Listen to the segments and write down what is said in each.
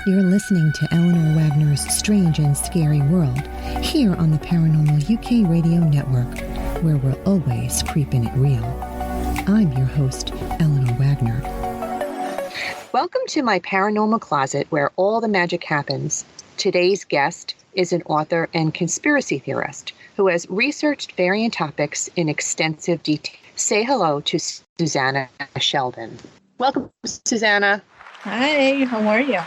You're listening to Eleanor Wagner's Strange and Scary World, here on the Paranormal UK Radio Network, where we're always creeping it real. I'm your host, Eleanor Wagner. Welcome to my paranormal closet, where all the magic happens. Today's guest is an author and conspiracy theorist who has researched various topics in extensive detail. Say hello to Susana Sheldon. Welcome, Susana. Hi, how are you?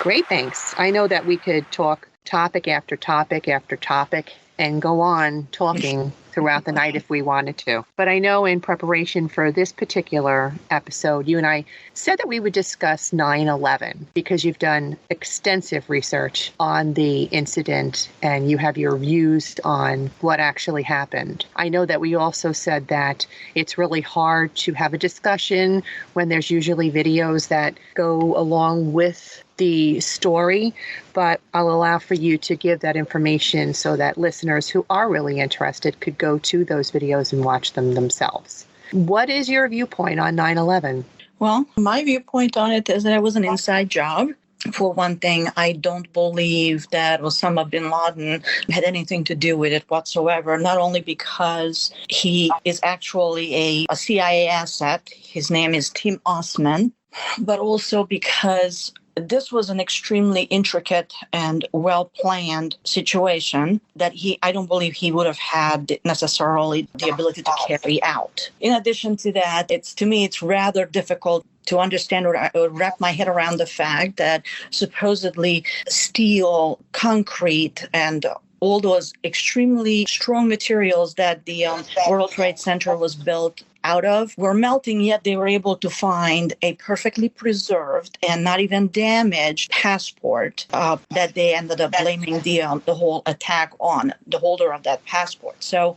Great, thanks. I know that we could talk topic after topic after topic and go on talking throughout the night if we wanted to. But I know in preparation for this particular episode, you and I said that we would discuss 9/11 because you've done extensive research on the incident and you have your views on what actually happened. I know that we also said that it's really hard to have a discussion when there's usually videos that go along with the story, but I'll allow for you to give that information so that listeners who are really interested could go to those videos and watch them themselves. What is your viewpoint on 9/11? Well, my viewpoint on it is that it was an inside job. For one thing, I don't believe that Osama bin Laden had anything to do with it whatsoever, not only because he is actually a CIA asset, his name is Tim Osman, but also because this was an extremely intricate and well-planned situation that I don't believe he would have had necessarily the ability to carry out. In addition to that, to me, it's rather difficult to understand or wrap my head around the fact that supposedly steel, concrete, and all those extremely strong materials that the World Trade Center was built out of were melting, yet they were able to find a perfectly preserved and not even damaged passport that they ended up blaming the whole attack on, the holder of that passport. So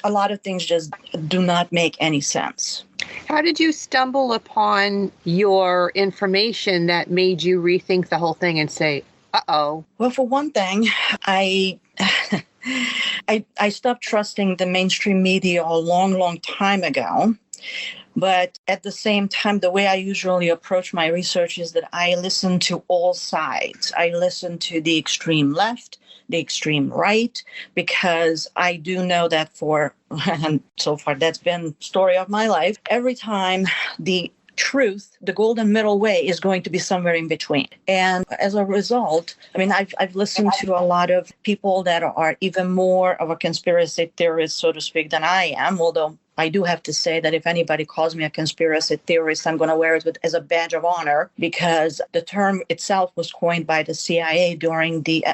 a lot of things just do not make any sense. How did you stumble upon your information that made you rethink the whole thing and say, uh-oh? Well, for one thing, I stopped trusting the mainstream media a long time ago. But at the same time, the way I usually approach my research is that I listen to all sides. I listen to the extreme left, the extreme right, because I do know that and so far that's been the story of my life, every time the truth, the golden middle way, is going to be somewhere in between. And as a result, I mean, I've listened to a lot of people that are even more of a conspiracy theorist, so to speak, than I am, although I do have to say that if anybody calls me a conspiracy theorist, I'm going to wear it as a badge of honor, because the term itself was coined by the CIA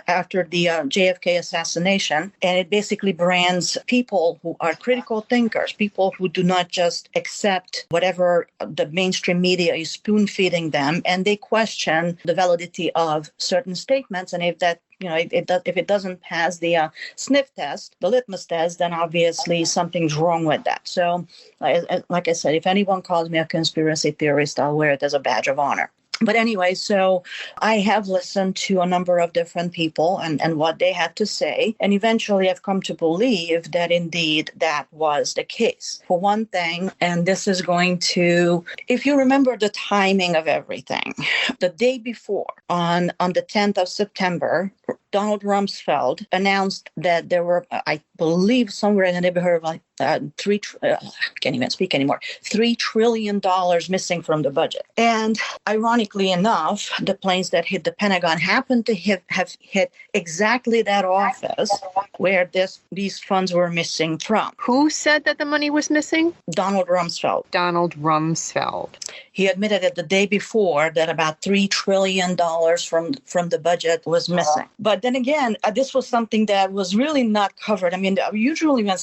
after the JFK assassination. And it basically brands people who are critical thinkers, people who do not just accept whatever the mainstream media is spoon feeding them, and they question the validity of certain statements. And if that if it doesn't pass the sniff test, the litmus test, then obviously something's wrong with that. So, like I said, if anyone calls me a conspiracy theorist, I'll wear it as a badge of honor. But anyway, so I have listened to a number of different people and what they had to say. And eventually I've come to believe that indeed that was the case. For one thing, and this is going to, if you remember the timing of everything, the day before, on the 10th of September, Donald Rumsfeld announced that there were, I believe, somewhere in the neighborhood of like can't even speak anymore, $3 trillion missing from the budget. And ironically enough, the planes that hit the Pentagon happened to have hit exactly that office where these funds were missing from. Who said that the money was missing? Donald Rumsfeld. Donald Rumsfeld. He admitted it the day before that about $3 trillion from the budget was missing. But then again, this was something that was really not covered. I mean, usually when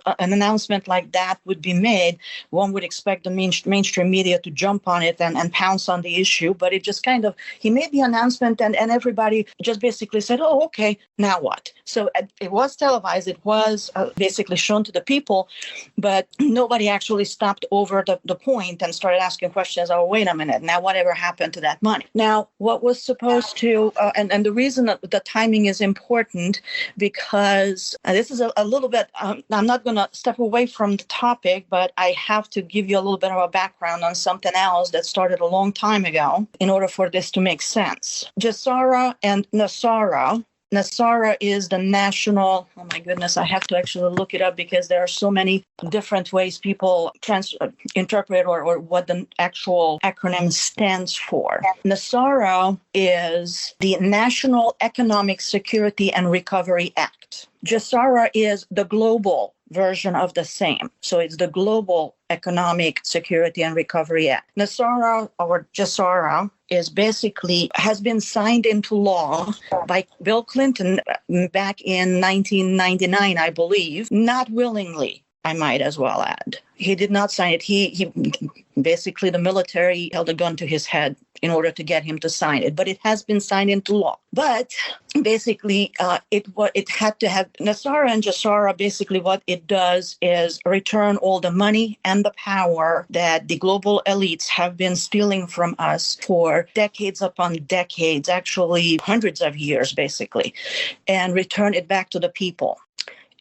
an announcement like that would be made, one would expect the mainstream media to jump on it and pounce on the issue. But it just he made the announcement and everybody just basically said, oh, okay, now what? So it was televised. It was basically shown to the people, but nobody actually stopped over the point and started asking questions. Oh, wait a minute. Now, whatever happened to that money? Now, what was supposed to, and the reason that the timing timing is important because this is a little bit, I'm not going to step away from the topic, but I have to give you a little bit of a background on something else that started a long time ago in order for this to make sense. Jessara and Nasara. Nasara is the national, oh my goodness, I have to actually look it up because there are so many different ways people interpret or what the actual acronym stands for. Nasara is the National Economic Security and Recovery Act. Jessara is the global version of the same. So it's the Global Economic Security and Recovery Act. Nasara or Jessara is basically has been signed into law by Bill Clinton back in 1999, I believe, not willingly. I might as well add. He did not sign it. He basically, the military held a gun to his head in order to get him to sign it. But it has been signed into law. But basically, it had to have Nasara and Jessara. Basically, what it does is return all the money and the power that the global elites have been stealing from us for decades upon decades, actually hundreds of years, basically, and return it back to the people.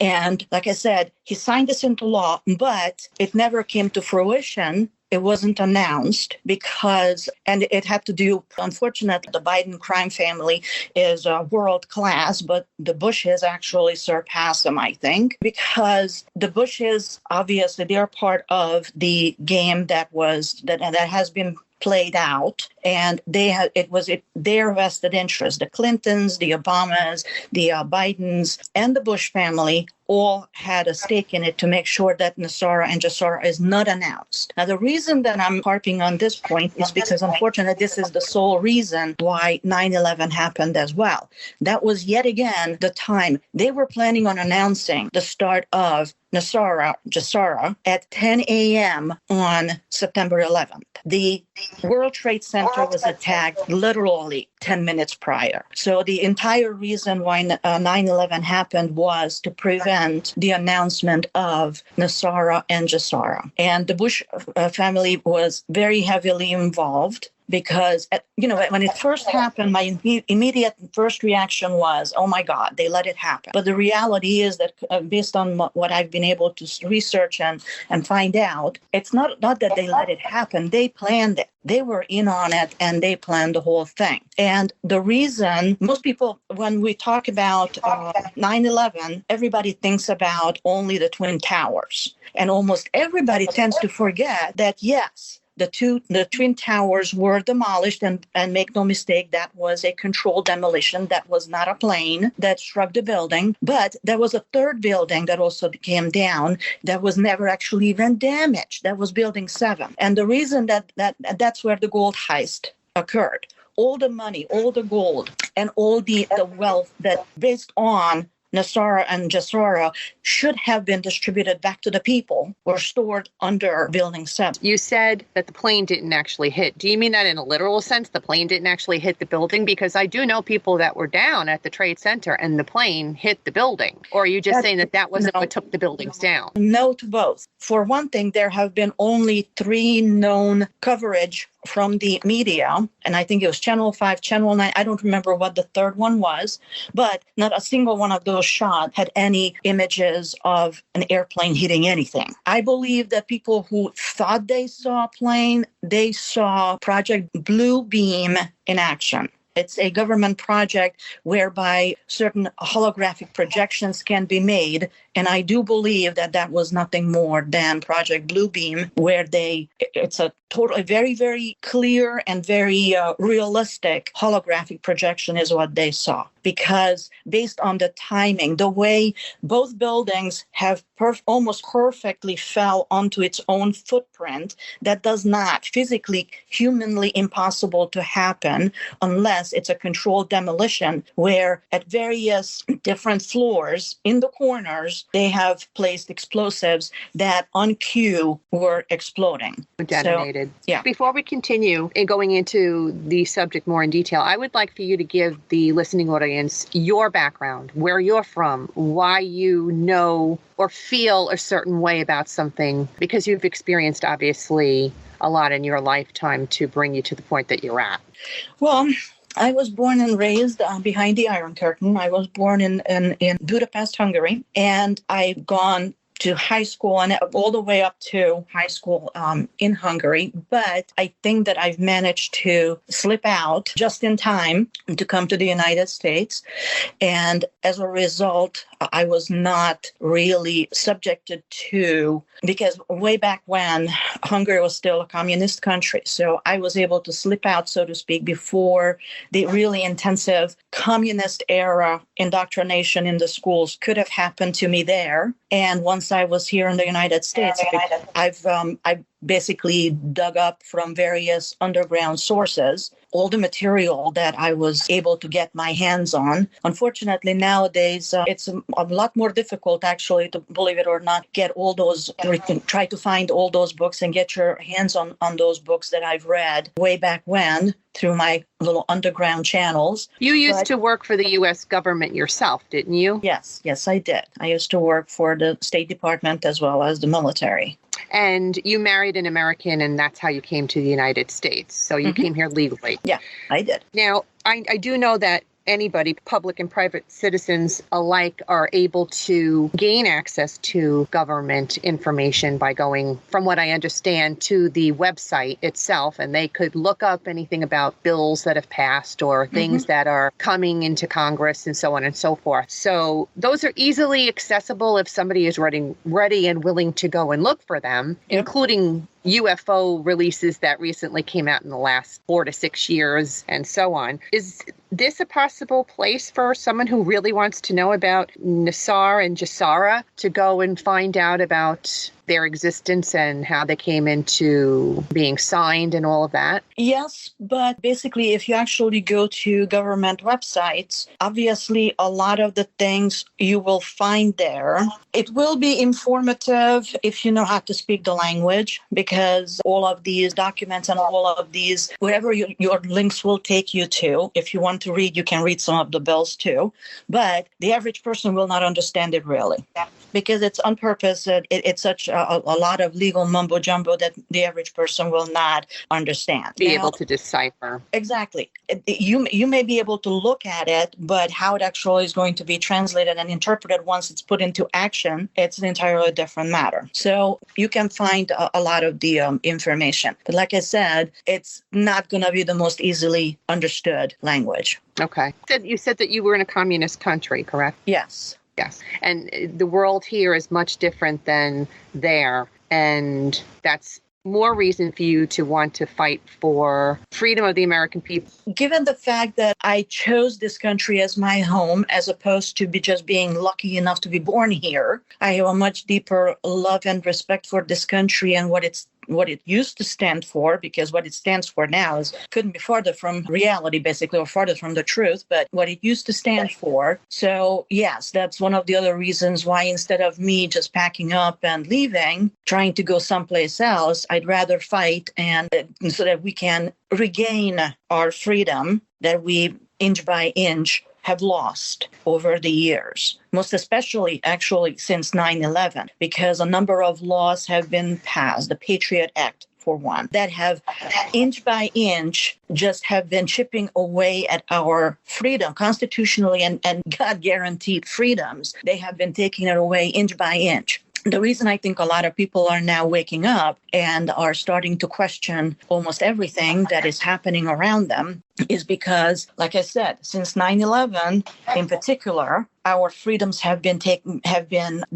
And like I said, he signed this into law, but it never came to fruition. It wasn't announced because, and it had to do, unfortunately, the Biden crime family is world class, but the Bushes actually surpass them, I think, because the Bushes, obviously, they're part of the game that has been played out, and it was their vested interest. The Clintons, the Obamas, the Bidens, and the Bush family all had a stake in it to make sure that Nasara and Jessara is not announced. Now, the reason that I'm harping on this point is because, unfortunately, this is the sole reason why 9/11 happened as well. That was yet again the time they were planning on announcing the start of Jessara at 10 a.m. on September 11th. The World Trade Center was attacked literally 10 minutes prior. So the entire reason why 9/11 happened was to prevent the announcement of Nasara and Jessara. And the Bush family was very heavily involved. Because, when it first happened, my immediate first reaction was, oh, my God, they let it happen. But the reality is that based on what I've been able to research and find out, it's not that they let it happen. They planned it. They were in on it, and they planned the whole thing. And the reason most people, when we talk about 9/11, everybody thinks about only the Twin Towers. And almost everybody tends to forget that, yes, the Twin Towers were demolished, and make no mistake, that was a controlled demolition. That was not a plane that struck the building. But there was a third building that also came down that was never actually even damaged. That was Building 7. And the reason that's where the gold heist occurred. All the money, all the gold, and all the wealth that based on Nasara and Jessara should have been distributed back to the people or stored under Building 7. You said that the plane didn't actually hit. Do you mean that in a literal sense? The plane didn't actually hit the building? Because I do know people that were down at the Trade Center and the plane hit the building. Or are you just saying that wasn't what took the buildings down? No to both. For one thing, there have been only 3 known coverage from the media, and I think it was Channel 5, Channel 9. I don't remember what the third one was, but not a single one of those shots had any images of an airplane hitting anything. I believe that people who thought they saw a plane, they saw Project Blue Beam in action. It's a government project whereby certain holographic projections can be made. And I do believe that was nothing more than Project Bluebeam, where it's a totally very, very clear and very realistic holographic projection is what they saw. Because based on the timing, the way both buildings have almost perfectly fell onto its own footprint, that does not physically, humanly impossible to happen unless it's a controlled demolition where at various different floors in the corners, they have placed explosives that on cue were exploding. Detonated. So, yeah. Before we continue in going into the subject more in detail, I would like for you to give the listening audience your background, where you're from, why you know or feel a certain way about something, because you've experienced, obviously, a lot in your lifetime to bring you to the point that you're at. Well, I was born and raised behind the Iron Curtain. I was born in Budapest, Hungary, and I've gone to high school and all the way up to high school in Hungary. But I think that I've managed to slip out just in time to come to the United States. And as a result, I was not really subjected to, because way back when Hungary was still a communist country. So I was able to slip out, so to speak, before the really intensive communist era indoctrination in the schools could have happened to me there. And once I was here in the United States, I've basically dug up from various underground sources all the material that I was able to get my hands on. Unfortunately, nowadays, it's a lot more difficult, actually, to, believe it or not, get all those, try to find all those books and get your hands on those books that I've read way back when through my little underground channels. You used to work for the U.S. government yourself, didn't you? Yes, I did. I used to work for the State Department as well as the military. And you married an American, and that's how you came to the United States. So you came here legally. Yeah, I did. Now, I do know that anybody, public and private citizens alike, are able to gain access to government information by going, from what I understand, to the website itself. And they could look up anything about bills that have passed or things that are coming into Congress and so on and so forth. So those are easily accessible if somebody is ready and willing to go and look for them, including UFO releases that recently came out in the last 4 to 6 years and so on. Is this a possible place for someone who really wants to know about Nisar and Jasara to go and find out about their existence and how they came into being signed and all of that? Yes, but basically, if you actually go to government websites, obviously a lot of the things you will find there, it will be informative if you know how to speak the language, because all of these documents and all of these, wherever your links will take you to, if you want to read, you can read some of the bills too. But the average person will not understand it really, because it's on purpose. It's such a lot of legal mumbo jumbo that the average person will not understand. Be able to decipher. Exactly. You may be able to look at it, but how it actually is going to be translated and interpreted once it's put into action, it's an entirely different matter. So you can find a lot of the information. But like I said, it's not going to be the most easily understood language. Okay. You said that you were in a communist country, correct? Yes. Yes. And the world here is much different than there. And that's more reason for you to want to fight for freedom of the American people. Given the fact that I chose this country as my home, as opposed to just being lucky enough to be born here, I have a much deeper love and respect for this country and what it used to stand for, because what it stands for now couldn't be farther from reality, basically, or farther from the truth, but what it used to stand for. So yes, that's one of the other reasons why, instead of me just packing up and leaving, trying to go someplace else, I'd rather fight, and so that we can regain our freedom that we inch by inch have lost over the years, most especially actually since 9/11, because a number of laws have been passed, the Patriot Act, for one, that have inch by inch just have been chipping away at our freedom, constitutionally and God guaranteed freedoms. They have been taking it away inch by inch. The reason I think a lot of people are now waking up and are starting to question almost everything that is happening around them is because, like I said, since 9/11 in particular, our freedoms have been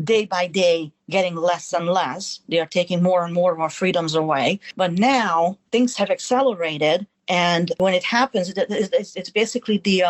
day by day getting less and less. They are taking more and more of our freedoms away. But now things have accelerated. And when it happens, it's basically the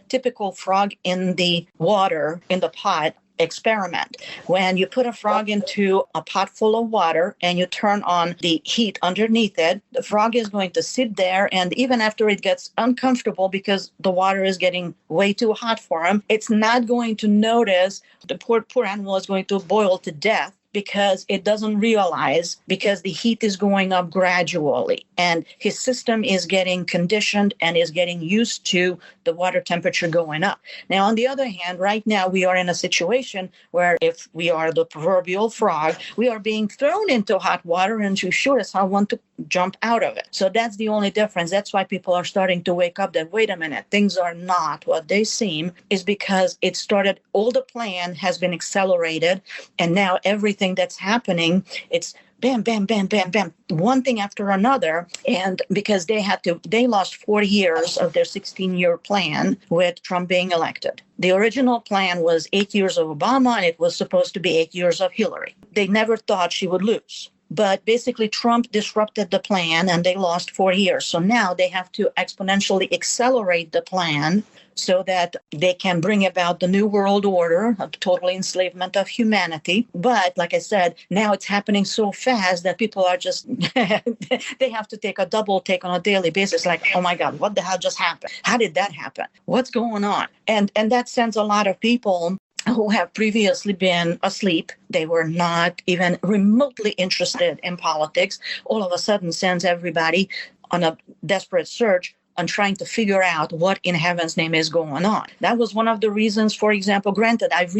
typical frog in the water, in the pot experiment. When you put a frog into a pot full of water and you turn on the heat underneath it, the frog is going to sit there, and even after it gets uncomfortable because the water is getting way too hot for him, it's not going to notice the poor animal is going to boil to death, because it doesn't realize, because the heat is going up gradually and his system is getting conditioned and is getting used to the water temperature going up. Now, on the other hand, right now we are in a situation where, if we are the proverbial frog, we are being thrown into hot water, and you sure as hell want to jump out of it. So that's the only difference. That's why people are starting to wake up that, wait a minute, things are not what they seem, is because it started, all the plan has been accelerated. And now everything that's happening, it's bam, bam, bam, bam, bam, one thing after another. And because they lost 40 years of their 16-year plan with Trump being elected. The original plan was 8 years of Obama, and it was supposed to be 8 years of Hillary. They never thought she would lose. But basically, Trump disrupted the plan, and they lost 4 years. So now they have to exponentially accelerate the plan so that they can bring about the new world order of total enslavement of humanity. But like I said, now it's happening so fast that people are just, they have to take a double take on a daily basis. Like, oh my God, what the hell just happened? How did that happen? What's going on? And that sends a lot of people who have previously been asleep. They were not even remotely interested in politics. All of a sudden sends everybody on a desperate search on trying to figure out what in heaven's name is going on. That was one of the reasons, for example, granted, I've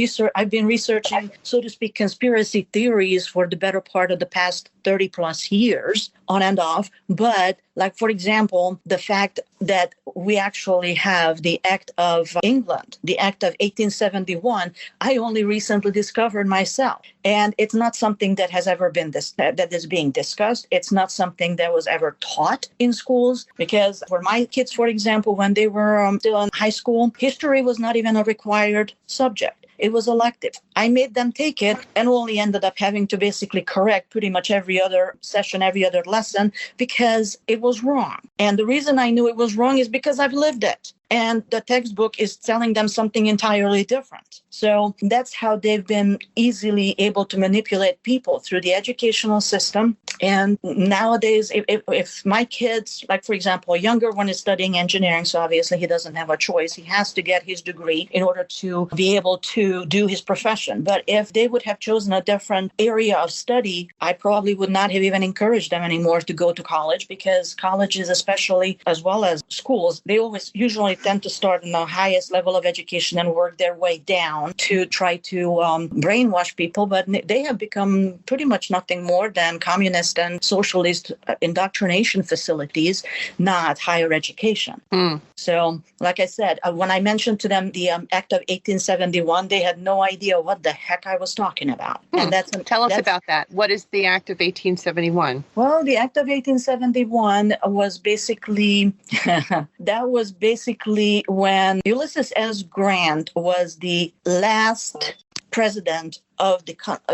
been researching, so to speak, conspiracy theories for the better part of the past 30 plus years, on and off. But like, for example, the fact that we actually have the Act of England, the Act of 1871, I only recently discovered myself. And it's not something that has ever been that is being discussed. It's not something that was ever taught in schools, because for my kids, for example, when they were still in high school, history was not even a required subject. It was elective. I made them take it and only ended up having to basically correct pretty much every other session, every other lesson, because it was wrong. And the reason I knew it was wrong is because I've lived it. And the textbook is telling them something entirely different. So that's how they've been easily able to manipulate people, through the educational system. And nowadays, if my kids, like, for example, a younger one is studying engineering, so obviously he doesn't have a choice. He has to get his degree in order to be able to do his profession. But if they would have chosen a different area of study, I probably would not have even encouraged them anymore to go to college, because colleges, especially, as well as schools, they usually tend to start in the highest level of education and work their way down to try to brainwash people. But they have become pretty much nothing more than communist and socialist indoctrination facilities, not higher education. So, like I said, when I mentioned to them the Act of 1871, they had no idea what the heck I was talking about. And Tell us about that. What is the Act of 1871? Well, the Act of 1871 was basically, that was basically when Ulysses S. Grant was the last president of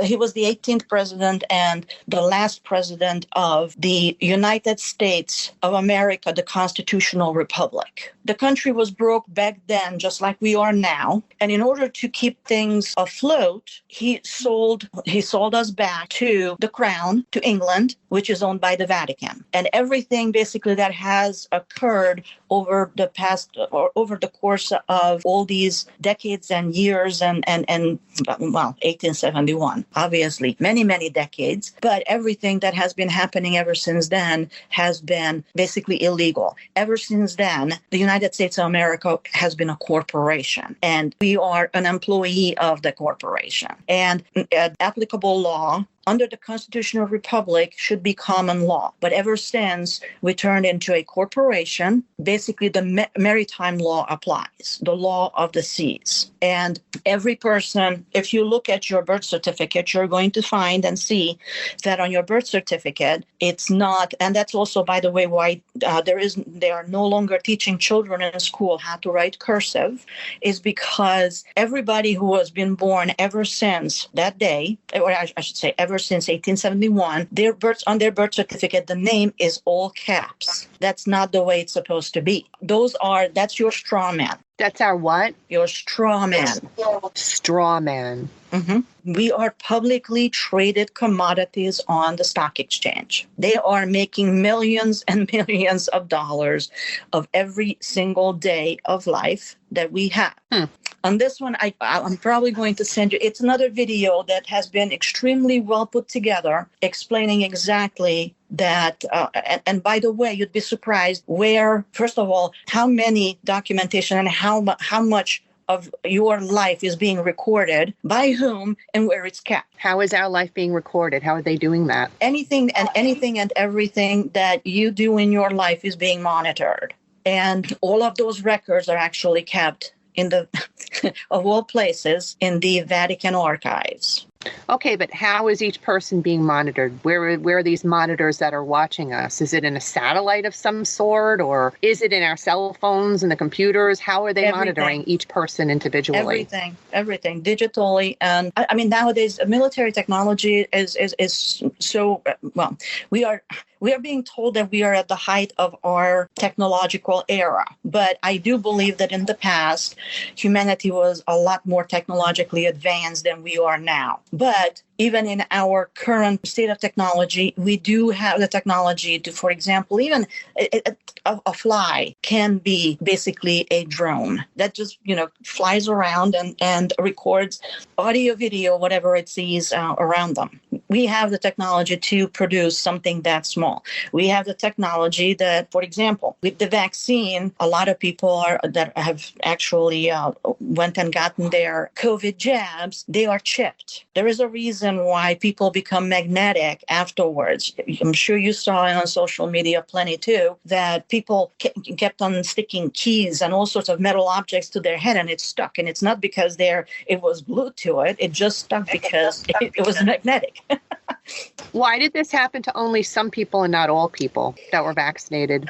he was the 18th president and the last president of the United States of America, the constitutional republic. The country was broke back then, just like we are now. And in order to keep things afloat, he sold us back to the crown, to England, which is owned by the Vatican. And everything basically that has occurred over the past, or over the course of all these decades and years and 1871, obviously, many, many decades. But everything that has been happening ever since then has been basically illegal. Ever since then, the United States of America has been a corporation, and we are an employee of the corporation. And applicable law under the constitutional republic should be common law. But ever since we turned into a corporation, basically the maritime law applies, the law of the seas. And every person, if you look at your birth certificate, you're going to find and see that on your birth certificate, it's not, and that's also, by the way, why they are no longer teaching children in school how to write cursive, is because everybody who has been born ever since that day, or I should say ever since 1871, on their birth certificate, the name is all caps. That's not the way it's supposed to be. That's your straw man. That's our what? Your straw man. Straw man. Mm-hmm. We are publicly traded commodities on the stock exchange. They are making millions and millions of dollars of every single day of life that we have. On this one, I'm probably going to send you, it's another video that has been extremely well put together, explaining exactly that. And by the way, you'd be surprised where, first of all, how many documentation and how much of your life is being recorded, by whom, and where it's kept. How is our life being recorded? How are they doing that? Anything and everything that you do in your life is being monitored. And all of those records are actually kept in the, of all places, in the Vatican archives. Okay, but how is each person being monitored? Where are these monitors that are watching us? Is it in a satellite of some sort, or is it in our cell phones and the computers? How are they monitoring each person individually? Everything digitally. And I mean, nowadays, military technology is so, well, we are being told that we are at the height of our technological era. But I do believe that in the past, humanity was a lot more technologically advanced than we are now. But even in our current state of technology, we do have the technology to, for example, even a fly can be basically a drone that just, flies around and records audio, video, whatever it sees around them. We have the technology to produce something that small. We have the technology that, for example, with the vaccine, a lot of people that have actually went and gotten their COVID jabs, they are chipped. There is a reason why people become magnetic afterwards. I'm sure you saw it on social media plenty too, that people kept on sticking keys and all sorts of metal objects to their head, and it stuck. And it's not because it was glued to it. It just stuck because it was magnetic. Why did this happen to only some people and not all people that were vaccinated?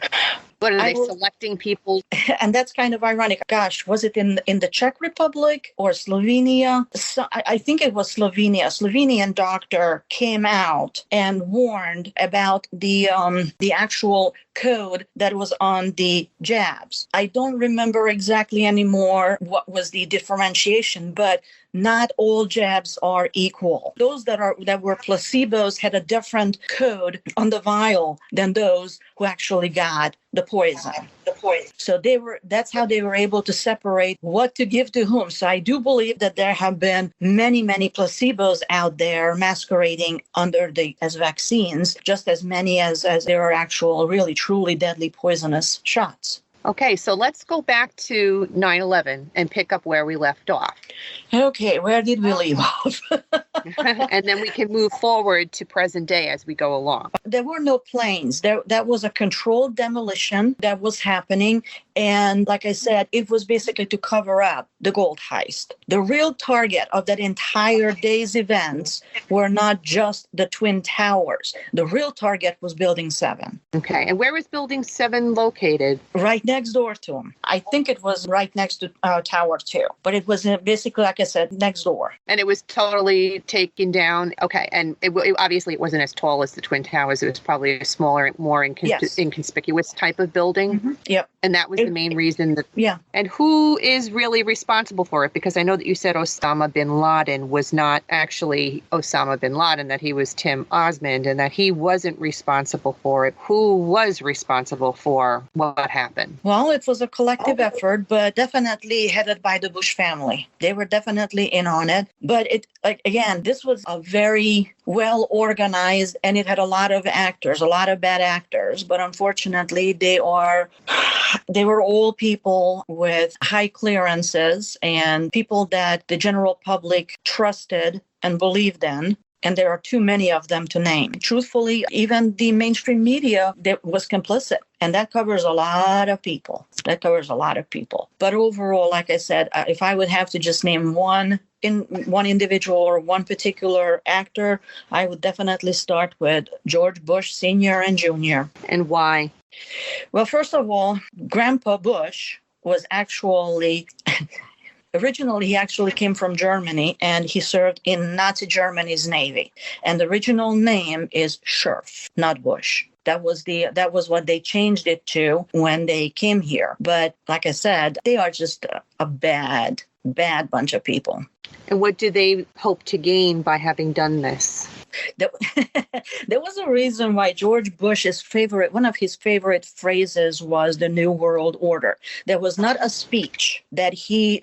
What are they selecting people? And that's kind of ironic. Gosh, was it in the Czech Republic or Slovenia? So I think it was Slovenia. A Slovenian doctor came out and warned about the actual code that was on the jabs. I don't remember exactly anymore what was the differentiation, but not all jabs are equal. Those that were placebos had a different code on the vial than those who actually got the poison. So that's how they were able to separate what to give to whom. So I do believe that there have been many, many placebos out there masquerading as vaccines, just as many as there are actual really truly deadly poisonous shots. Okay, so let's go back to 9/11 and pick up where we left off. Okay, where did we leave off? And then we can move forward to present day as we go along. There were no planes. That was a controlled demolition that was happening. And like I said, it was basically to cover up the gold heist. The real target of that entire day's events were not just the Twin Towers. The real target was Building 7. Okay, and where was Building 7 located? Right next door to them. I think it was right next to Tower 2. But it was basically, like I said, next door. And it was totally taken down. Okay, and obviously it wasn't as tall as the Twin Towers. It was probably a smaller, more inconspicuous type of building. Mm-hmm. Yep. And that was the main reason that. Yeah. And who is really responsible for it? Because I know that you said Osama bin Laden was not actually Osama bin Laden, that he was Tim Osmond, and that he wasn't responsible for it. Who was responsible for what happened? Well, it was a collective effort, but definitely headed by the Bush family. They were definitely in on it. But again, this was a very well organized, and it had a lot of actors, a lot of bad actors. But unfortunately, they were all people with high clearances and people that the general public trusted and believed in. And there are too many of them to name. Truthfully, even the mainstream media that was complicit. And that covers a lot of people. But overall, like I said, if I would have to just name one individual or one particular actor, I would definitely start with George Bush Sr. and Jr. And why? Well, first of all, Grandpa Bush was actually... Originally, he actually came from Germany, and he served in Nazi Germany's Navy. And the original name is Scherf, not Bush. That was what they changed it to when they came here. But like I said, they are just a bad bunch of people. And what do they hope to gain by having done this? There was a reason why George Bush's one of his favorite phrases was the New World Order. There was not a speech that he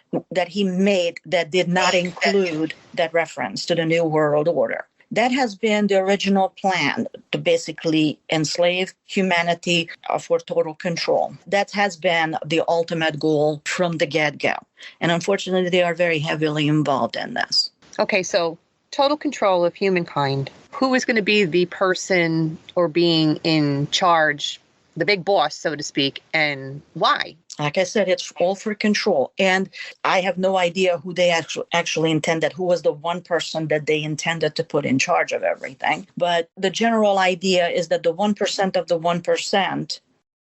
made that did not include that reference to the New World Order. That has been the original plan, to basically enslave humanity for total control. That has been the ultimate goal from the get-go. And unfortunately, they are very heavily involved in this. Okay, so total control of humankind. Who is going to be the person or being in charge, the big boss, so to speak, and why? Like I said, it's all for control. And I have no idea who they actually intended, who was the one person that they intended to put in charge of everything. But the general idea is that the 1% of the 1%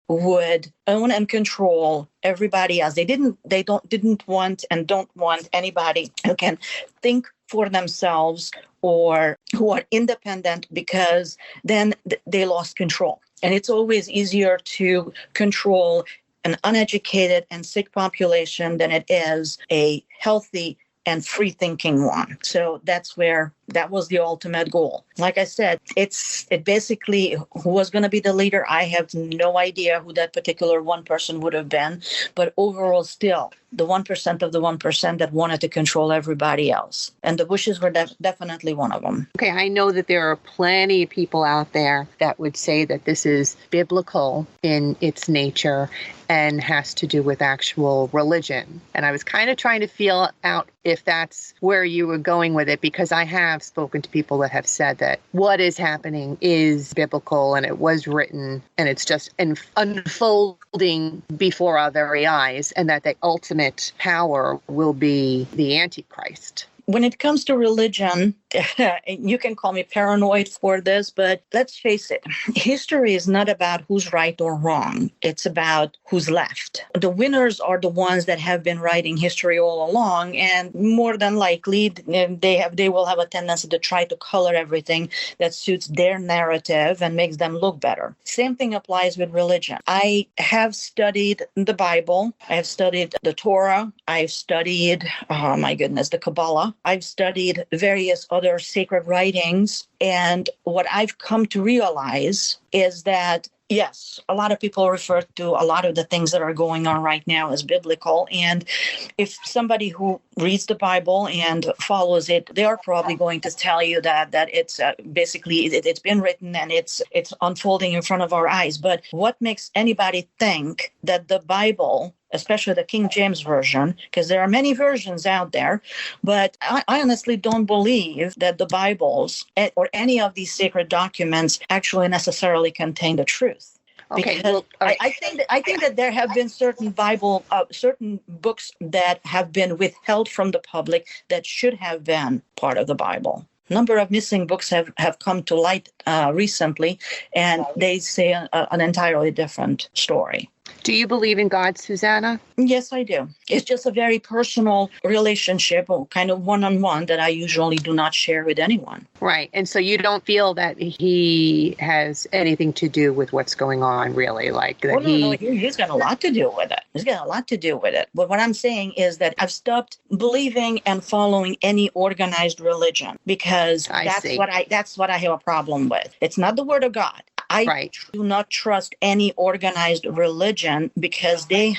would own and control everybody else. They didn't want and don't want anybody who can think for themselves or who are independent, because then they lost control. And it's always easier to control an uneducated and sick population than it is a healthy and free-thinking one. So that was the ultimate goal. Like I said, it basically, who was going to be the leader, I have no idea who that particular one person would have been. But overall, still, the 1% of the 1% that wanted to control everybody else. And the Bushes were definitely one of them. Okay, I know that there are plenty of people out there that would say that this is biblical in its nature and has to do with actual religion. And I was kind of trying to feel out if that's where you were going with it, because I have spoken to people that have said that what is happening is biblical and it was written and it's just unfolding before our very eyes, and that the ultimate power will be the Antichrist. When it comes to religion, you can call me paranoid for this, but let's face it, history is not about who's right or wrong. It's about who's left. The winners are the ones that have been writing history all along, and more than likely, they will have a tendency to try to color everything that suits their narrative and makes them look better. Same thing applies with religion. I have studied the Bible. I have studied the Torah. I've studied, the Kabbalah. I've studied various other sacred writings. And what I've come to realize is that, yes, a lot of people refer to a lot of the things that are going on right now as biblical. And if somebody who reads the Bible and follows it, they are probably going to tell you that it's basically it's been written and it's unfolding in front of our eyes. But what makes anybody think that the Bible, especially the King James Version, because there are many versions out there, but I honestly don't believe that the Bibles or any of these sacred documents actually necessarily contain the truth. Okay, Because well, I think that there have been certain certain books that have been withheld from the public that should have been part of the Bible. Number of missing books have come to light recently, and they say an entirely different story. do you believe in God, Susana? Yes, I do. It's just a very personal relationship, or kind of one-on-one, that I usually do not share with anyone. Right. And so you don't feel that he has anything to do with what's going on, really? Like that No, he's got a lot to do with it. He's got a lot to do with it. But what I'm saying is that I've stopped believing and following any organized religion, because that's what I have a problem with. It's not the word of God. I do not trust any organized religion, because they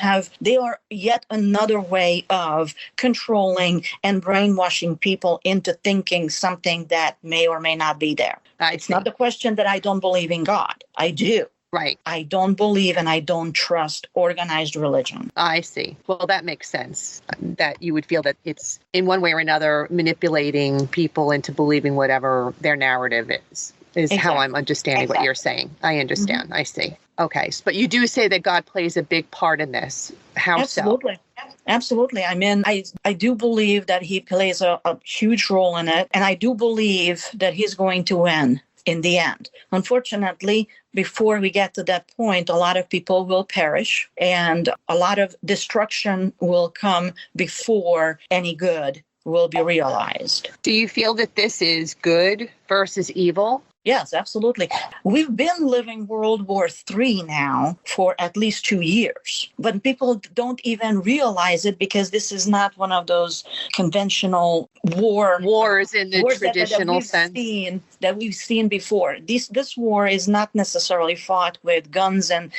are yet another way of controlling and brainwashing people into thinking something that may or may not be there. It's not the question that I don't believe in God. I do. Right. I don't believe and I don't trust organized religion. I see. Well, that makes sense, that you would feel that it's in one way or another manipulating people into believing whatever their narrative is exactly how I'm understanding what you're saying. I understand. Mm-hmm. I see. Okay. But you do say that God plays a big part in this. How Absolutely. so? Absolutely. I mean, I do believe that he plays a huge role in it. And I do believe that he's going to win in the end. Unfortunately, before we get to that point, a lot of people will perish and a lot of destruction will come before any good will be realized. Do you feel that this is good versus evil? Yes, absolutely. We've been living World War III now for at least 2 years, but people don't even realize it, because this is not one of those conventional wars in the traditional sense that we've seen before. This war is not necessarily fought with guns and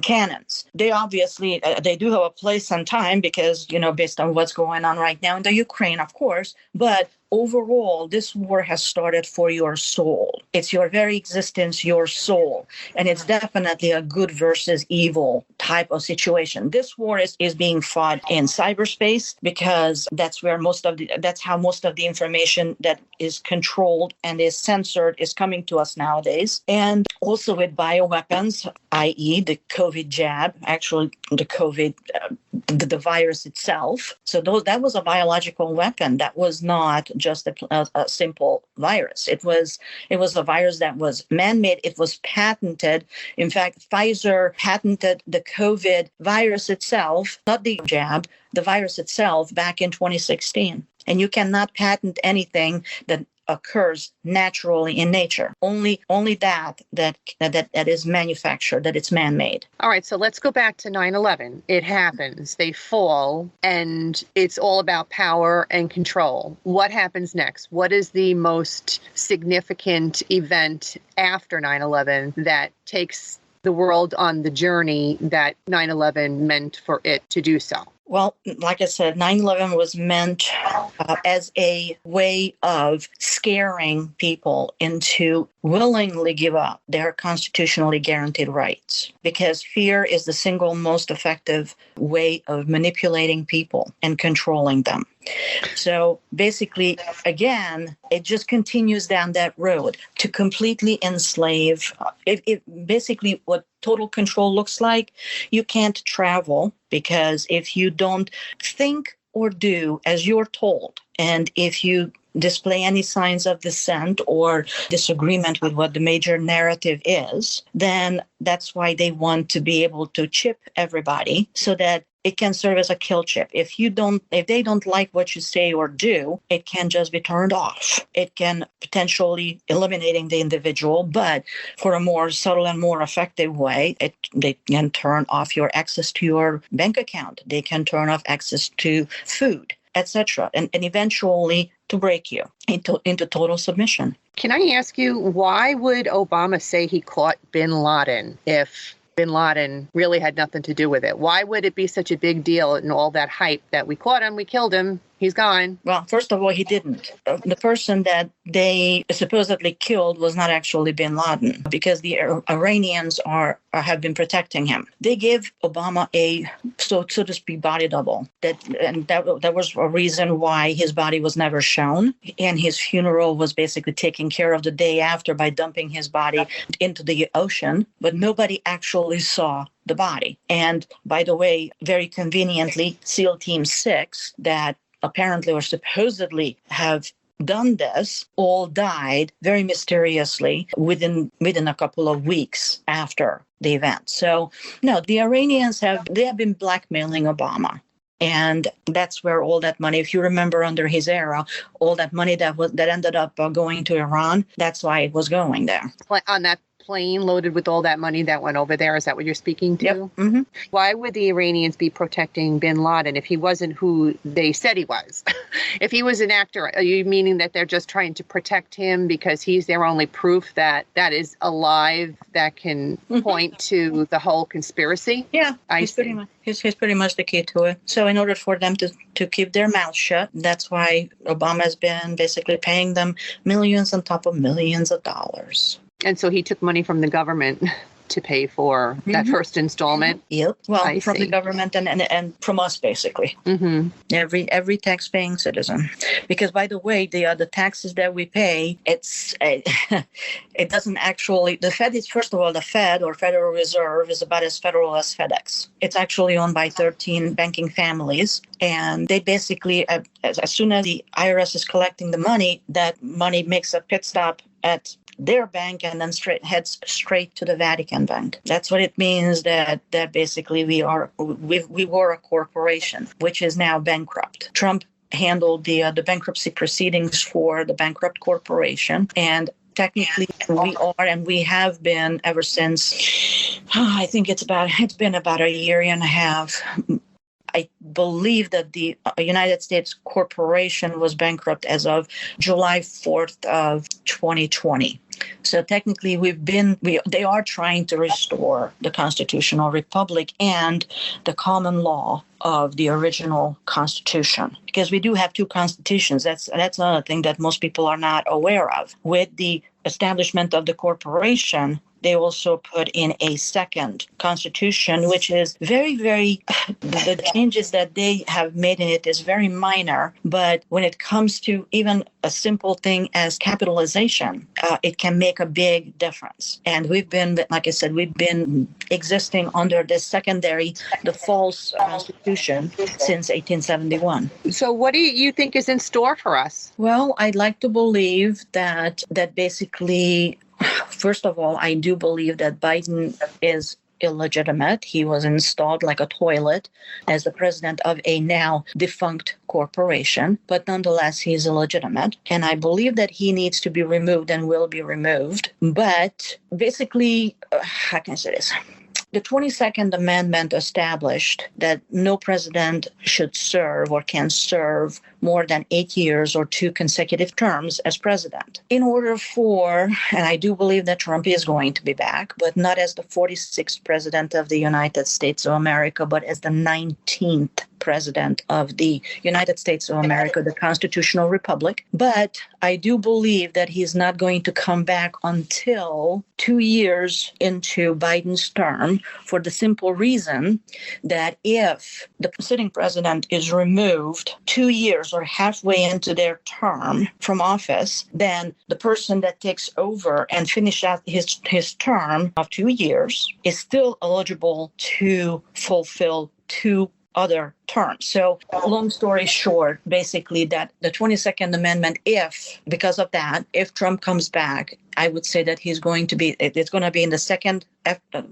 cannons. They obviously they do have a place and time, because based on what's going on right now in the Ukraine, of course, but overall, this war has started for your soul. It's your very existence, your soul. And it's definitely a good versus evil type of situation. This war is being fought in cyberspace because that's how most of the information that is controlled and is censored is coming to us nowadays. And also with bioweapons, i.e. the COVID jab, actually the COVID, the virus itself. So that was a biological weapon. That was not just a simple virus. It was a virus that was man-made. It was patented. In fact, Pfizer patented the COVID virus itself, not the jab, the virus itself back in 2016. And you cannot patent anything that occurs naturally in nature. Only that is manufactured, that it's man-made. All right, so let's go back to 9/11. It happens. They fall, and it's all about power and control. What happens next? What is the most significant event after 9/11 that takes the world on the journey that 9/11 meant for it to do so? Well, like I said, 9/11 was meant as a way of scaring people into willingly give up their constitutionally guaranteed rights, because fear is the single most effective way of manipulating people and controlling them. So basically, again, it just continues down that road to completely enslave. Basically, what total control looks like, you can't travel, because if you don't think or do as you're told, and if you display any signs of dissent or disagreement with what the major narrative is, then that's why they want to be able to chip everybody so that it can serve as a kill chip. If they don't like what you say or do, it can just be turned off. It can potentially eliminating the individual, but for a more subtle and more effective way, they can turn off your access to your bank account. They can turn off access to food, etc., and eventually to break you into total submission. Can I ask you, why would Obama say he caught bin Laden if bin Laden really had nothing to do with it? Why would it be such a big deal and all that hype that we caught him, we killed him, he's gone? Well, first of all, he didn't. The person that they supposedly killed was not actually bin Laden, because the Iranians have been protecting him. They gave Obama a, so to speak, body double. That was a reason why his body was never shown, and his funeral was basically taken care of the day after by dumping his body into the ocean, but nobody actually saw the body. And by the way, very conveniently, SEAL Team 6, that apparently or supposedly have done this, all died very mysteriously within a couple of weeks after the event. So no, the Iranians have been blackmailing Obama. And that's where all that money, if you remember under his era, all that money that ended up going to Iran, that's why it was going there. On that plane loaded with all that money that went over there, is that what you're speaking to? Yep. Mm-hmm. Why would the Iranians be protecting bin Laden if he wasn't who they said he was? If he was an actor, are you meaning that they're just trying to protect him because he's their only proof that is alive, that can point to the whole conspiracy? Yeah, he's pretty much the key to it. So in order for them to keep their mouth shut, that's why Obama has been basically paying them millions on top of millions of dollars. And so he took money from the government to pay for that first installment. Yep. Well, from the government and from us, basically. Mm-hmm. Every tax-paying citizen. Because by the way, the taxes that we pay, it doesn't actually. The Fed is, first of all, the Fed or Federal Reserve is about as federal as FedEx. It's actually owned by 13 banking families, and they basically, as soon as the IRS is collecting the money, that money makes a pit stop at their bank and then heads straight to the Vatican Bank. That's what it means that basically we were a corporation, which is now bankrupt. Trump handled the bankruptcy proceedings for the bankrupt corporation, and technically we are, and we have been ever since, I think it's been about a year and a half. I believe that the United States corporation was bankrupt as of July 4th of 2020. So technically, they are trying to restore the constitutional republic and the common law of the original constitution, because we do have two constitutions. That's another thing that most people are not aware of. With the establishment of the corporation, they also put in a second constitution, which is very, very, the changes that they have made in it is very minor. But when it comes to even a simple thing as capitalization, it can make a big difference. And we've been, like I said, we've been existing under the false constitution since 1871. So what do you think is in store for us? Well, I'd like to believe that basically, first of all, I do believe that Biden is illegitimate. He was installed like a toilet as the president of a now defunct corporation, but nonetheless, he's illegitimate. And I believe that he needs to be removed and will be removed. But basically, how can I say this? The 22nd Amendment established that no president should serve or can serve more than 8 years or 2 consecutive terms as president. In order for, and I do believe that Trump is going to be back, but not as the 46th president of the United States of America, but as the 19th president of the United States of America, the constitutional republic. But I do believe that he's not going to come back until 2 years into Biden's term, for the simple reason that if the sitting president is removed 2 years or halfway into their term from office, then the person that takes over and finishes out his term of 2 years is still eligible to fulfill 2 other terms. So long story short, basically that the 22nd Amendment, because of that, if Trump comes back, I would say that it's going to be in the second,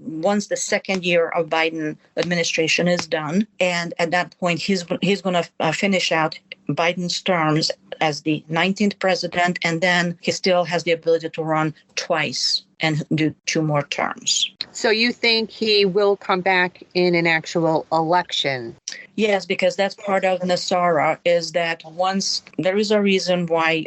once the second year of Biden administration is done. And at that point, he's going to finish out Biden's terms as the 19th president. And then he still has the ability to run twice and do 2 more terms. So you think he will come back in an actual election? Yes, because that's part of NASARA, is that once there is a reason why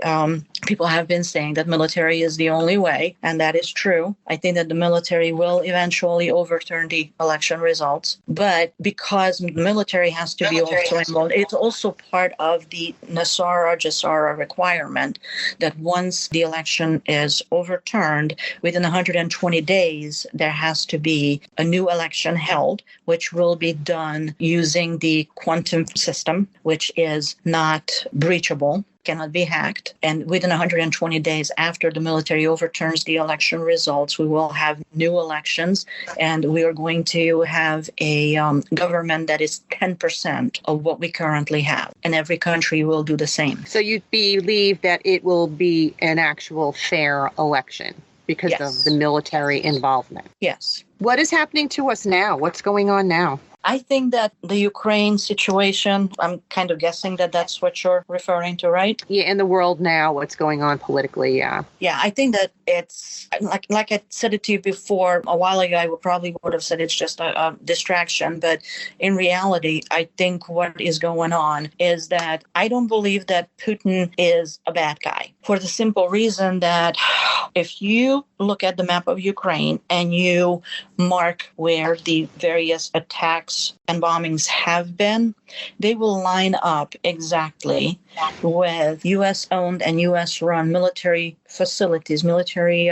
people have been saying that military is the only way, and that is true. I think that the military will eventually overturn the election results. But because the military has to be also involved, it's also part of the NASARA-JASARA requirement that once the election is overturned, within 120 days, there has to be a new election held, which will be done using the quantum system, which is not breachable, cannot be hacked. And within 120 days after the military overturns the election results, we will have new elections, and we are going to have a government that is 10% of what we currently have. And every country will do the same. So you believe that it will be an actual fair election because of the military involvement? Yes. What is happening to us now? What's going on now? I think that the Ukraine situation, I'm kind of guessing that that's what you're referring to, right? Yeah, in the world now, what's going on politically, yeah. Yeah, I think that it's, like I said it to you before, a while ago, I would have said it's just a distraction. But in reality, I think what is going on is that I don't believe that Putin is a bad guy, for the simple reason that if you look at the map of Ukraine and you mark where the various attacks and bombings have been, they will line up exactly with U.S.-owned and U.S.-run military facilities, military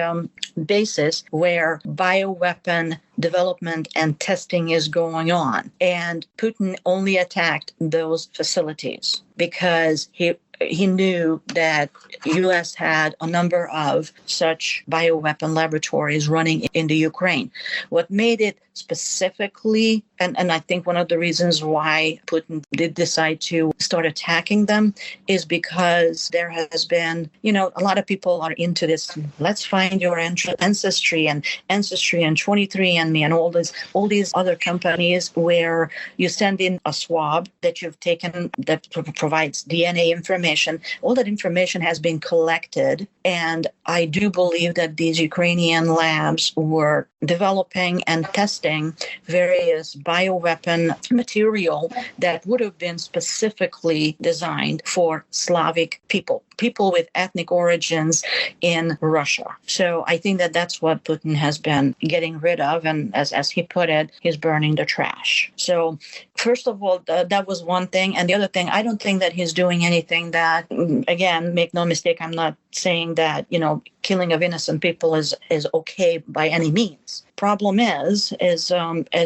bases where bioweapon development and testing is going on. And Putin only attacked those facilities because he knew that U.S. had a number of such bioweapon laboratories running in the Ukraine. What made it specifically, and I think one of the reasons why Putin did decide to start attacking them is because there has been, a lot of people are into this, let's find your ancestry and 23andMe and all these other companies where you send in a swab that you've taken that provides DNA information. All that information has been collected. And I do believe that these Ukrainian labs were developing and testing testing various bioweapon material that would have been specifically designed for Slavic people with ethnic origins in Russia. So I think that that's what Putin has been getting rid of. And as he put it, he's burning the trash. So first of all, that was one thing. And the other thing, I don't think that he's doing anything that, again, make no mistake, I'm not saying that, killing of innocent people is okay by any means. Problem is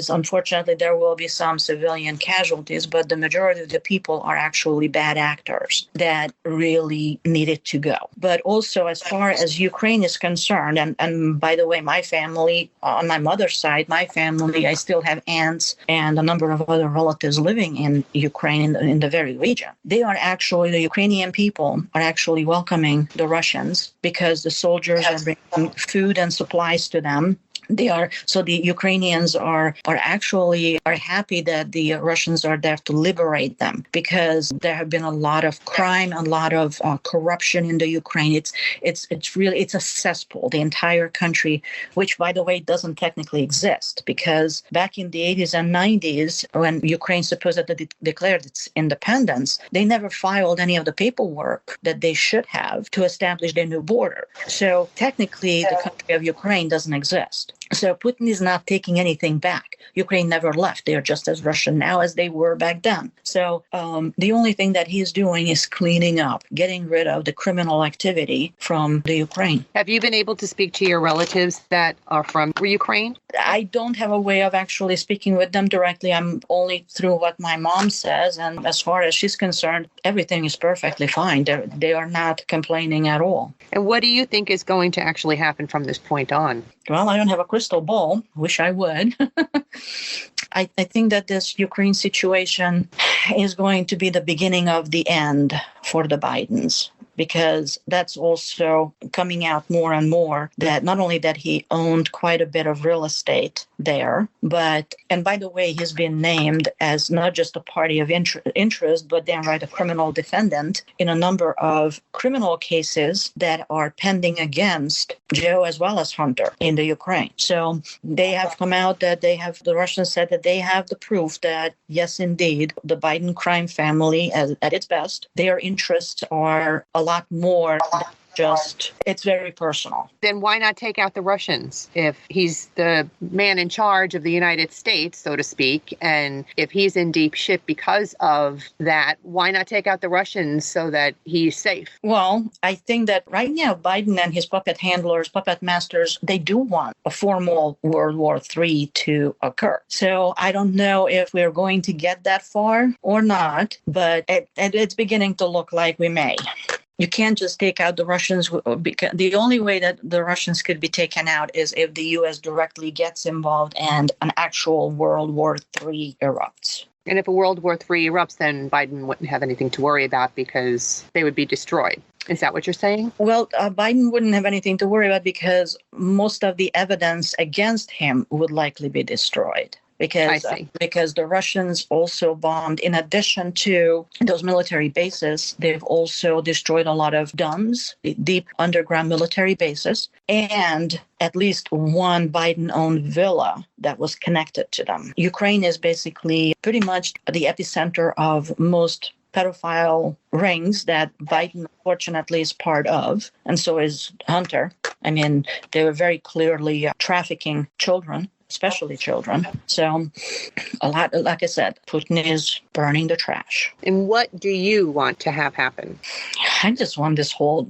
unfortunately there will be some civilian casualties, but the majority of the people are actually bad actors that really needed to go. But also, as far as Ukraine is concerned, and by the way, my family, on my mother's side, I still have aunts and a number of other relatives living in Ukraine, in the very region. The Ukrainian people are actually welcoming the Russians because the soldiers are bringing food and supplies to them. So the Ukrainians are happy that the Russians are there to liberate them, because there have been a lot of crime, a lot of corruption in the Ukraine. It's a cesspool, the entire country, which, by the way, doesn't technically exist, because back in the 80s and 90s, when Ukraine supposedly declared its independence, they never filed any of the paperwork that they should have to establish their new border. So technically, the country of Ukraine doesn't exist. So Putin is not taking anything back. Ukraine never left. They are just as Russian now as they were back then. So the only thing that he's doing is cleaning up, getting rid of the criminal activity from the Ukraine. Have you been able to speak to your relatives that are from Ukraine? I don't have a way of actually speaking with them directly. I'm only through what my mom says. And as far as she's concerned, everything is perfectly fine. They are not complaining at all. And what do you think is going to actually happen from this point on? Well, I don't have a crystal ball. Wish I would. I think that this Ukraine situation is going to be the beginning of the end for the Bidens, because that's also coming out more and more, that not only that he owned quite a bit of real estate there, and by the way, he's been named as not just a party of interest, but downright a criminal defendant in a number of criminal cases that are pending against Joe as well as Hunter in the Ukraine. So they have come out that the Russians said that they have the proof that, yes, indeed, the Biden crime family, at its best, their interests are a lot more than just, it's very personal. Then why not take out the Russians? If he's the man in charge of the United States, so to speak, and if he's in deep shit because of that, why not take out the Russians so that he's safe? Well, I think that right now, Biden and his puppet handlers, puppet masters, they do want a formal World War III to occur. So I don't know if we're going to get that far or not, but it's beginning to look like we may. You can't just take out the Russians, because the only way that the Russians could be taken out is if the U.S. directly gets involved and an actual World War III erupts. And if a World War III erupts, then Biden wouldn't have anything to worry about because they would be destroyed. Is that what you're saying? Well, Biden wouldn't have anything to worry about because most of the evidence against him would likely be destroyed. Because the Russians also bombed, in addition to those military bases, they've also destroyed a lot of DUMBs, deep underground military bases, and at least one Biden-owned villa that was connected to them. Ukraine is basically pretty much the epicenter of most pedophile rings that Biden, fortunately, is part of, and so is Hunter. I mean, they were very clearly trafficking children, especially children. So a lot, like I said, Putin is burning the trash. And what do you want to have happen? I just want this whole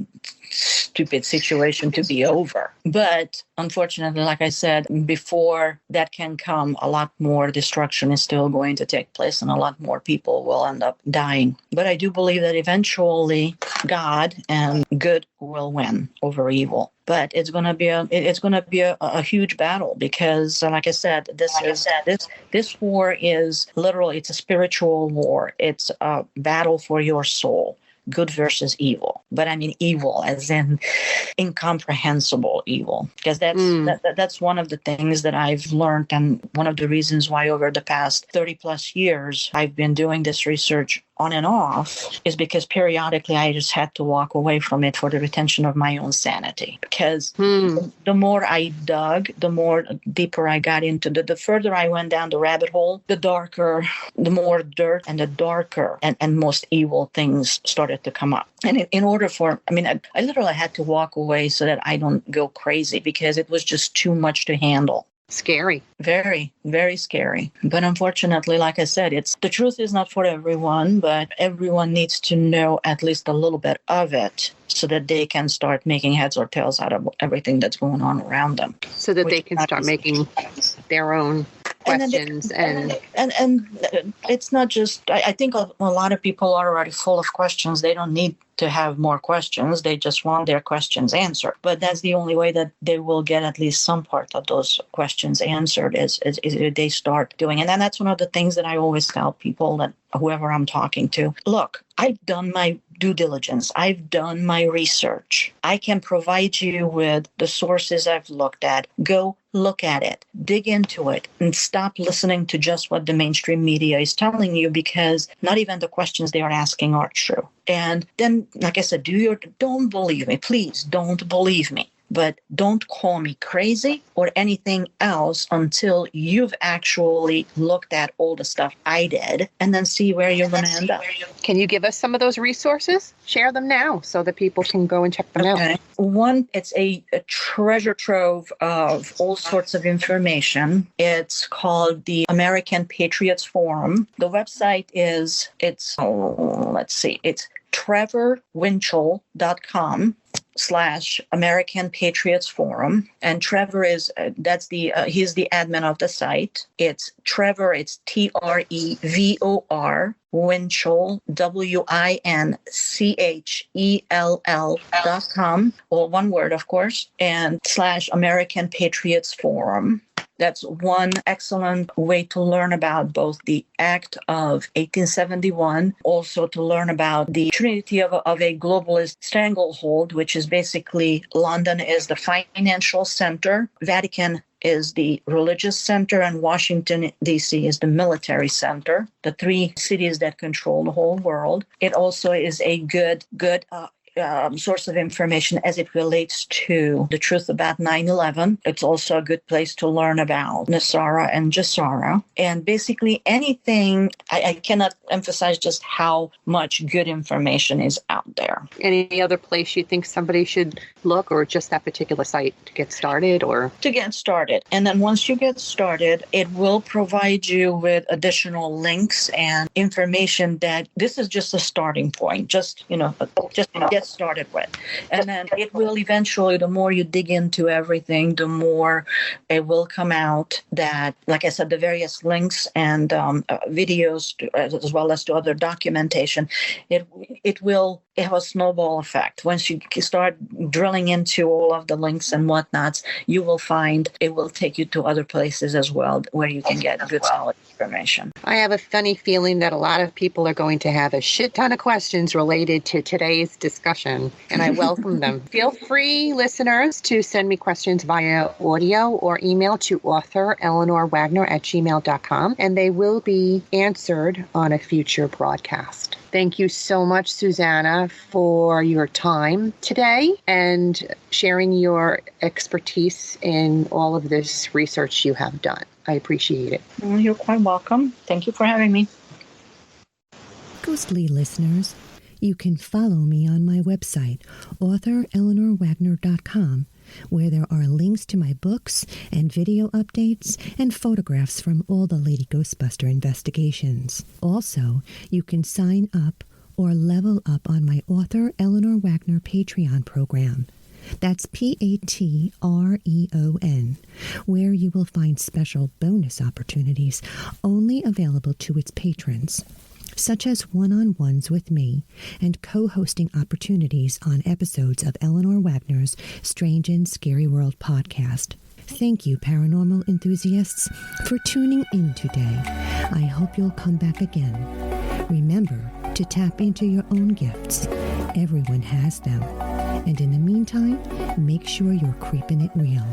stupid situation to be over. But unfortunately, like I said, before that can come, a lot more destruction is still going to take place and a lot more people will end up dying. But I do believe that eventually God and good will win over evil. But it's going to be a huge battle because, like I said, this war is literally, it's a spiritual war. It's a battle for your soul. Good versus evil, but I mean evil as in incomprehensible evil, because that's one of the things that I've learned, and one of the reasons why over the past 30 plus years I've been doing this research on and off is because periodically I just had to walk away from it for the retention of my own sanity. Because the more I dug, the more deeper I got into the further I went down the rabbit hole, the darker, the more dirt and the darker and most evil things started to come up. And in order for, I literally had to walk away so that I don't go crazy because it was just too much to handle. Scary. Very, very scary. But unfortunately, like I said, the truth is not for everyone, but everyone needs to know at least a little bit of it so that they can start making heads or tails out of everything that's going on around them. So that they can start making their own questions. And it's not just, I think a lot of people are already full of questions. They don't need to have more questions. They just want their questions answered. But that's the only way that they will get at least some part of those questions answered is they start doing it. And that's one of the things that I always tell people, that whoever I'm talking to, look, I've done my due diligence. I've done my research. I can provide you with the sources I've looked at. Go look at it, dig into it, and stop listening to just what the mainstream media is telling you, because not even the questions they are asking are true. And then, like I said, don't believe me. Please don't believe me. But don't call me crazy or anything else until you've actually looked at all the stuff I did, and then see where you're going to end up. Can you give us some of those resources? Share them now so that people can go and check them out. One, it's a treasure trove of all sorts of information. It's called the American Patriots Forum. The website is, it's trevorwinchell.com/American Patriots Forum. And Trevor is, he's the admin of the site. It's Trevor, it's TREVOR, Winchell, WINCHELL.com, or one word, of course, and /American Patriots Forum. That's one excellent way to learn about both the Act of 1871, also to learn about the trinity of a globalist stranglehold, which is basically London is the financial center, Vatican is the religious center, and Washington, D.C. is the military center, the three cities that control the whole world. It also is a good source of information as it relates to the truth about 9/11. It's also a good place to learn about Nasara and Jassara. And basically anything, I cannot emphasize just how much good information is out there. Any other place you think somebody should look, or just that particular site to get started? Or to get started. And then once you get started, it will provide you with additional links and information that this is just a starting point. Just get started with. And then it will eventually, the more you dig into everything, the more it will come out that, like I said, the various links and videos, as well as to other documentation, it will have a snowball effect. Once you start drilling into all of the links and whatnots, you will find it will take you to other places as well where you can get good solid information. I have a funny feeling that a lot of people are going to have a shit ton of questions related to today's discussion, and I welcome them. Feel free, listeners, to send me questions via audio or email to author Eleanor Wagner at gmail.com, and they will be answered on a future broadcast. Thank you so much, Susana, for your time today and sharing your expertise in all of this research you have done. I appreciate it. You're quite welcome. Thank you for having me. Ghostly listeners, you can follow me on my website, authoreleanorwagner.com, where there are links to my books and video updates and photographs from all the Lady Ghostbuster investigations. Also, you can sign up or level up on my Author Eleanor Wagner Patreon program. That's Patreon, where you will find special bonus opportunities only available to its patrons, such as one-on-ones with me and co-hosting opportunities on episodes of Eleanor Wagner's Strange and Scary World podcast. Thank you, paranormal enthusiasts, for tuning in today. I hope you'll come back again. Remember to tap into your own gifts. Everyone has them. And in the meantime, make sure you're creeping it real.